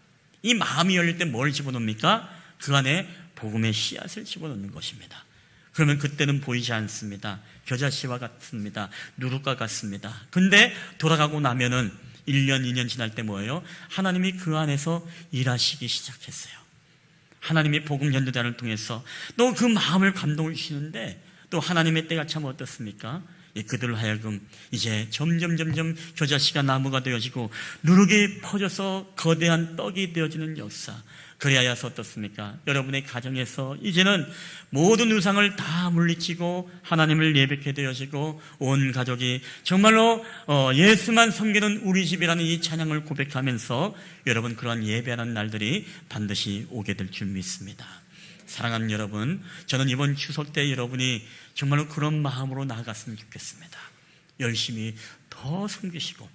이 마음이 열릴 때 뭘 집어넣습니까? 그 안에 복음의 씨앗을 집어넣는 것입니다. 그러면 그때는 보이지 않습니다. 겨자씨와 같습니다. 누룩과 같습니다. 근데 돌아가고 나면은 1년, 2년 지날 때 뭐예요? 하나님이 그 안에서 일하시기 시작했어요. 하나님의 복음 전도자를 통해서 또 그 마음을 감동을 주시는데, 또 하나님의 때가 참 어떻습니까? 그들로 하여금 이제 점점 겨자씨가 나무가 되어지고 누룩이 퍼져서 거대한 떡이 되어지는 역사. 그래야서 어떻습니까? 여러분의 가정에서 이제는 모든 우상을 다 물리치고 하나님을 예배하게 되어지고 온 가족이 정말로 예수만 섬기는 우리 집이라는 이 찬양을 고백하면서 여러분 그러한 예배하는 날들이 반드시 오게 될 줄 믿습니다. 사랑하는 여러분, 저는 이번 추석 때 여러분이 정말로 그런 마음으로 나아갔으면 좋겠습니다. 열심히 더 섬기시고,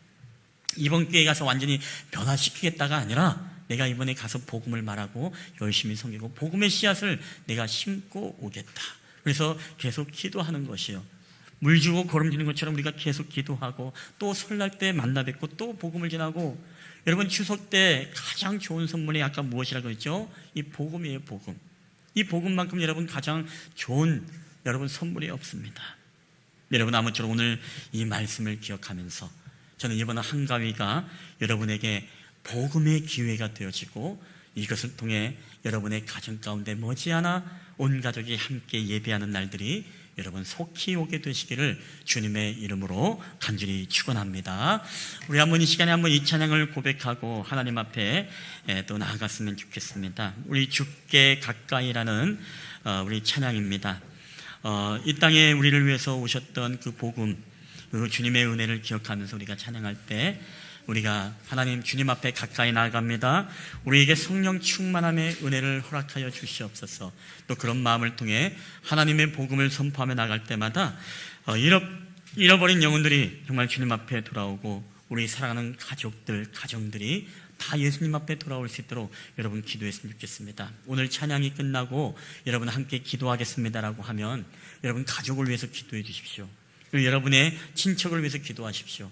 이번 기회에 가서 완전히 변화시키겠다가 아니라 내가 이번에 가서 복음을 말하고 열심히 섬기고 복음의 씨앗을 내가 심고 오겠다. 그래서 계속 기도하는 것이요, 물 주고 걸음 주는 것처럼 우리가 계속 기도하고 또 설날 때 만나 뵙고 또 복음을 전하고. 여러분, 추석 때 가장 좋은 선물이 아까 무엇이라고 했죠? 이 복음이에요. 복음. 이 복음만큼 여러분 가장 좋은 여러분 선물이 없습니다. 여러분, 아무쪼록 오늘 이 말씀을 기억하면서 저는 이번 한가위가 여러분에게 복음의 기회가 되어지고 이것을 통해 여러분의 가정 가운데 머지않아 온 가족이 함께 예배하는 날들이 여러분 속히 오게 되시기를 주님의 이름으로 간절히 축원합니다. 우리 한번 이 시간에 한번 이 찬양을 고백하고 하나님 앞에 또 나아갔으면 좋겠습니다. 우리 주께 가까이라는 우리 찬양입니다. 이 땅에 우리를 위해서 오셨던 그 복음, 그 주님의 은혜를 기억하면서 우리가 찬양할 때 우리가 하나님 주님 앞에 가까이 나아갑니다. 우리에게 성령 충만함의 은혜를 허락하여 주시옵소서. 또 그런 마음을 통해 하나님의 복음을 선포하며 나갈 때마다 잃어버린 영혼들이 정말 주님 앞에 돌아오고 우리 사랑하는 가족들, 가정들이 다 예수님 앞에 돌아올 수 있도록 여러분 기도했으면 좋겠습니다. 오늘 찬양이 끝나고 여러분 함께 기도하겠습니다라고 하면 여러분 가족을 위해서 기도해 주십시오. 그리고 여러분의 친척을 위해서 기도하십시오.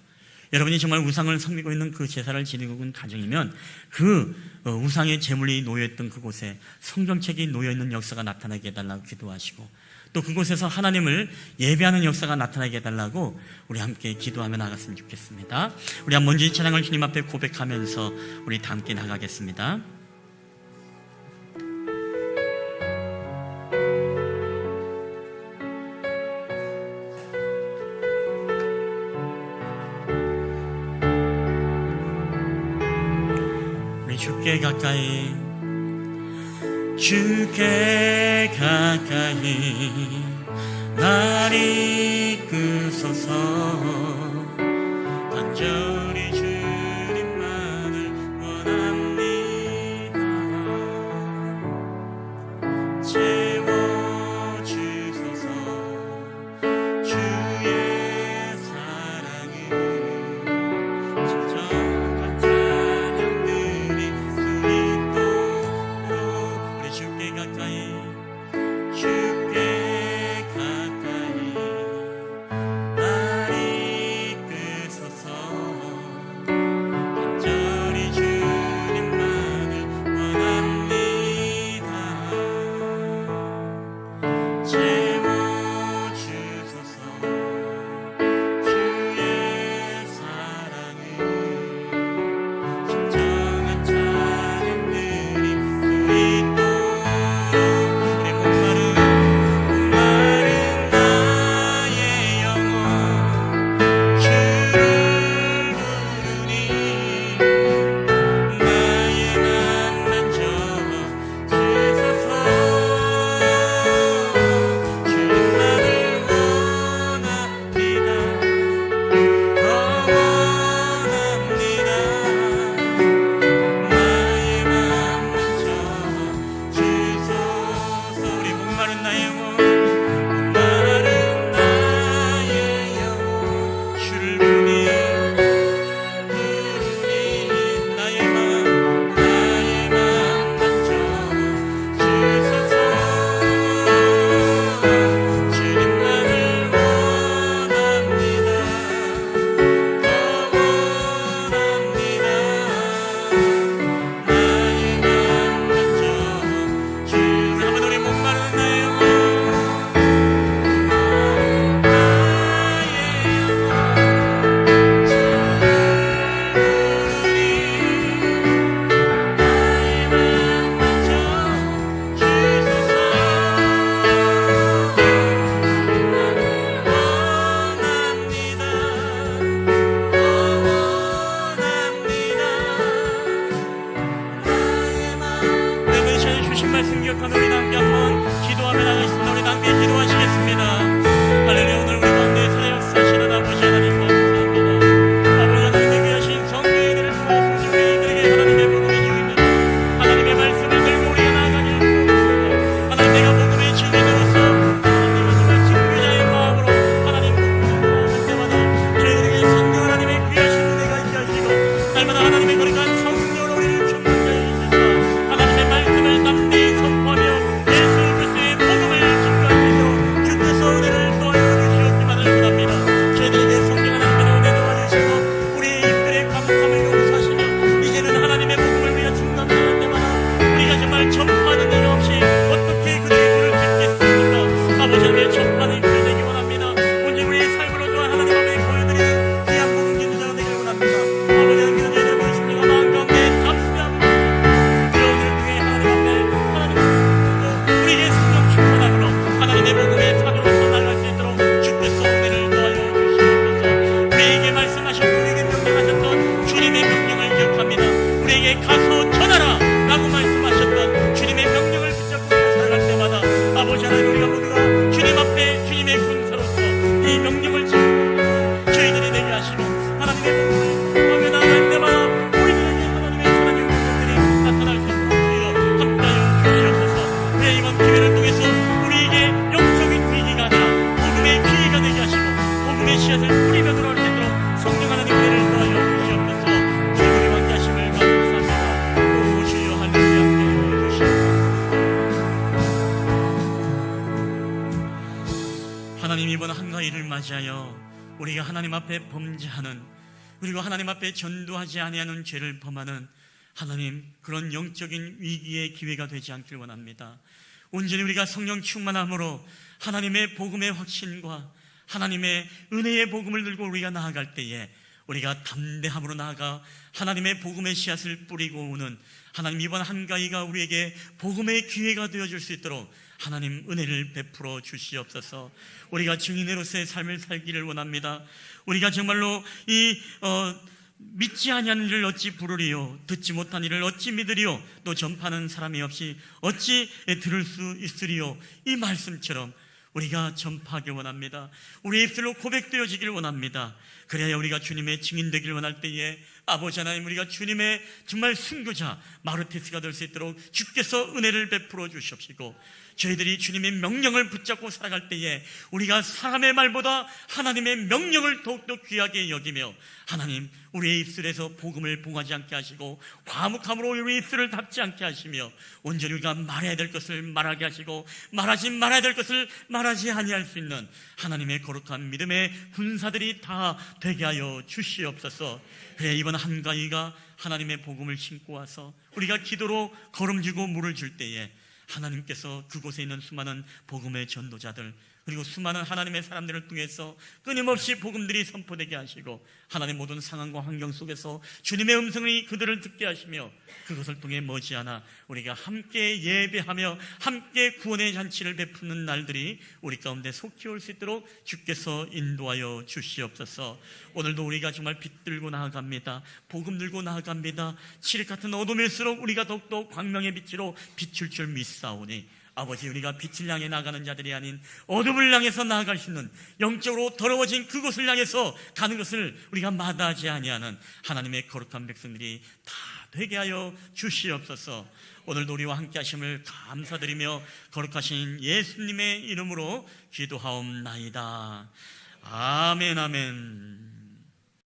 여러분이 정말 우상을 섬기고 있는 그 제사를 지니고 있는 가정이면 그 우상의 제물이 놓여있던 그곳에 성경책이 놓여있는 역사가 나타나게 해달라고 기도하시고, 또 그곳에서 하나님을 예배하는 역사가 나타나게 해달라고 우리 함께 기도하며 나갔으면 좋겠습니다. 우리 한번 먼저 이 찬양을 주님 앞에 고백하면서 우리 다 함께 나가겠습니다. 주께 가까이, 주께 가까이 날 이끄소서. 간절히 주님만을 원합니다. 채워주소서. 주의 사랑을 주께 가까이 날 이끄소서. 너희에게 가서 전하라 라고 말씀하셨던 주님의 명령을 붙잡고 살아갈 때마다 아버지 하나님, 우리가 모두가 주님 앞에 주님의 군사로서 이 명령을 지키고 저희들이 되게 하시고 하나님의 복음을 하며 나아갈 때마다 우리들에게 하나님의 사랑의 복음들이 나타날 수 있도록 주여 함께하여 주시옵소서. 왜 이번 기회를 통해서 우리에게 영적인 위기가 아니라 복음의 기회가 되게 하시고 복음의 씨앗을 뿌리며 들어올 수 있도록 성령 하나님 은혜를 더하여 주시옵소서. 주님의 함께하심을 감사합니다. 오 주여 할렐루야, 함께하여 주시옵소서. 하나님, 이번 한가위를 맞이하여 우리가 하나님 앞에 범죄하는, 그리고 하나님 앞에 전도하지 아니하는 죄를 범하는 하나님, 그런 영적인 위기의 기회가 되지 않길 원합니다. 온전히 우리가 성령 충만함으로 하나님의 복음의 확신과 하나님의 은혜의 복음을 들고 우리가 나아갈 때에 우리가 담대함으로 나아가 하나님의 복음의 씨앗을 뿌리고 오는 하나님, 이번 한가위가 우리에게 복음의 기회가 되어줄 수 있도록 하나님 은혜를 베풀어 주시옵소서. 우리가 증인으로서의 삶을 살기를 원합니다. 우리가 정말로 믿지 아니하는 일을 어찌 부르리요, 듣지 못한 일을 어찌 믿으리요, 또 전파하는 사람이 없이 어찌 들을 수 있으리요, 이 말씀처럼 우리가 전파하길 원합니다. 우리의 입술로 고백되어지길 원합니다. 그래야 우리가 주님의 증인 되길 원할 때에 아버지 하나님, 우리가 주님의 정말 순교자 마르티스가 될 수 있도록 주께서 은혜를 베풀어 주시옵시고, 저희들이 주님의 명령을 붙잡고 살아갈 때에 우리가 사람의 말보다 하나님의 명령을 더욱더 귀하게 여기며 하나님, 우리의 입술에서 복음을 봉하지 않게 하시고 과묵함으로 우리의 입술을 닫지 않게 하시며 온전히 우리가 말해야 될 것을 말하게 하시고 말하지 말아야 될 것을 말하지 아니할 수 있는 하나님의 거룩한 믿음의 군사들이 다 되게 하여 주시옵소서. 그래, 이번 한가위가 하나님의 복음을 신고 와서 우리가 기도로 걸음지고 물을 줄 때에 하나님께서 그곳에 있는 수많은 복음의 전도자들, 그리고 수많은 하나님의 사람들을 통해서 끊임없이 복음들이 선포되게 하시고 하나님 모든 상황과 환경 속에서 주님의 음성이 그들을 듣게 하시며 그것을 통해 머지않아 우리가 함께 예배하며 함께 구원의 잔치를 베푸는 날들이 우리 가운데 속히 올 수 있도록 주께서 인도하여 주시옵소서. 오늘도 우리가 정말 빛 들고 나아갑니다. 복음 들고 나아갑니다. 칠흑 같은 어둠일수록 우리가 더욱더 광명의 빛으로 비출 줄 믿사오니 아버지, 우리가 빛을 향해 나가는 자들이 아닌 어둠을 향해서 나아갈 수 있는, 영적으로 더러워진 그곳을 향해서 가는 것을 우리가 마다하지 아니하는 하나님의 거룩한 백성들이 다 되게 하여 주시옵소서. 오늘도 우리와 함께 하심을 감사드리며 거룩하신 예수님의 이름으로 기도하옵나이다. 아멘, 아멘.